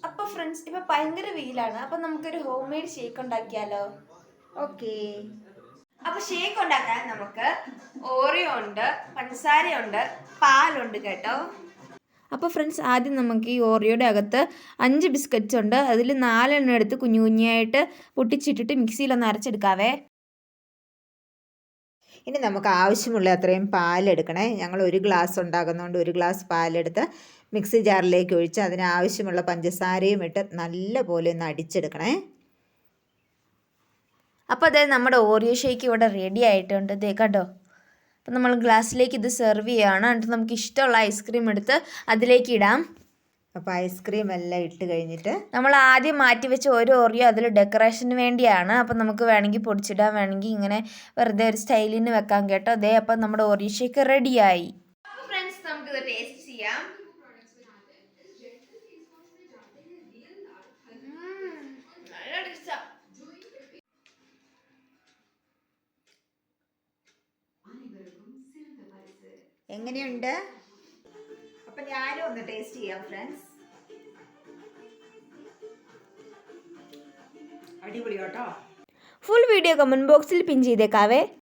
അപ്പോൾ ഫ്രണ്ട്സ് ഇപ്പോൾ ഭയങ്കര വെയിലാണ്. അപ്പോൾ നമുക്കൊരു ഹോം മെയ്ഡ് ഷേക്ക് ഉണ്ടാക്കിയാലോ? ഓക്കേ. അപ്പോൾ ഷേക്ക് ഉണ്ടാക്കാൻ നമുക്ക് ഓറിയോ ഉണ്ട്, പഞ്ചസാരയുണ്ട്, പാലുണ്ട് കേട്ടോ. അപ്പോൾ ഫ്രണ്ട്സ് ആദ്യം നമുക്ക് ഈ ഓറിയോയുടെ അകത്ത് 5 ബിസ്ക്കറ്റ്സ് ഉണ്ട്. അതിൽ 4 എടുത്ത് കുഞ്ഞു കുഞ്ഞായിട്ട് പൊട്ടിച്ചിട്ടിട്ട് മിക്സിയിലൊന്ന് അരച്ചെടുക്കാവേ. ഇനി നമുക്ക് ആവശ്യമുള്ള അത്രയും പാലെടുക്കണേ. ഞങ്ങൾ 1 ഗ്ലാസ് ഉണ്ടാകുന്നതുകൊണ്ട് 1 ഗ്ലാസ് പാലെടുത്ത് മിക്സി ജാറിലേക്ക് ഒഴിച്ച് അതിനാവശ്യമുള്ള പഞ്ചസാരയും ഇട്ട് നല്ല പോലെ ഒന്ന് അടിച്ചെടുക്കണേ. അപ്പോൾ അതേ നമ്മുടെ ഓറിയോ ഷേക്ക് ഇവിടെ റെഡി ആയിട്ടുണ്ട്. ദേ കണ്ടോ. അപ്പോൾ നമ്മൾ ഗ്ലാസ്സിലേക്ക് ഇത് സെർവ് ചെയ്യുകയാണ്. എന്നിട്ട് നമുക്ക് ഇഷ്ടമുള്ള ഐസ്ക്രീം എടുത്ത് അതിലേക്ക് ഇടാം. അപ്പോൾ ഐസ്ക്രീം എല്ലാം ഇട്ട് കഴിഞ്ഞിട്ട് നമ്മൾ ആദ്യം മാറ്റി വെച്ച ഒരു ഓറിയോ അതിൽ ഡെക്കറേഷന് വേണ്ടിയാണ്. അപ്പം നമുക്ക് വേണമെങ്കിൽ പൊടിച്ചിടാൻ, വേണമെങ്കിൽ ഇങ്ങനെ വെറുതെ ഒരു സ്റ്റൈലിന് വെക്കാം കേട്ടോ. അതേ അപ്പം നമ്മുടെ ഓറിയോ ഷേക്ക് റെഡിയായി. അപ്പോൾ ഫ്രണ്ട്സ് നമുക്കിത് ടേസ്റ്റ് ചെയ്യാം. എങ്ങനെയുണ്ട്? അപ്പം ഞാനും ഒന്ന് ടേസ്റ്റ് ചെയ്യാം ഫ്രണ്ട്സ്. അടിപൊളി കേട്ടോ. ഫുൾ വീഡിയോ കമൻറ്റ് ബോക്സിൽ പിൻ ചെയ്തേക്കാവേ.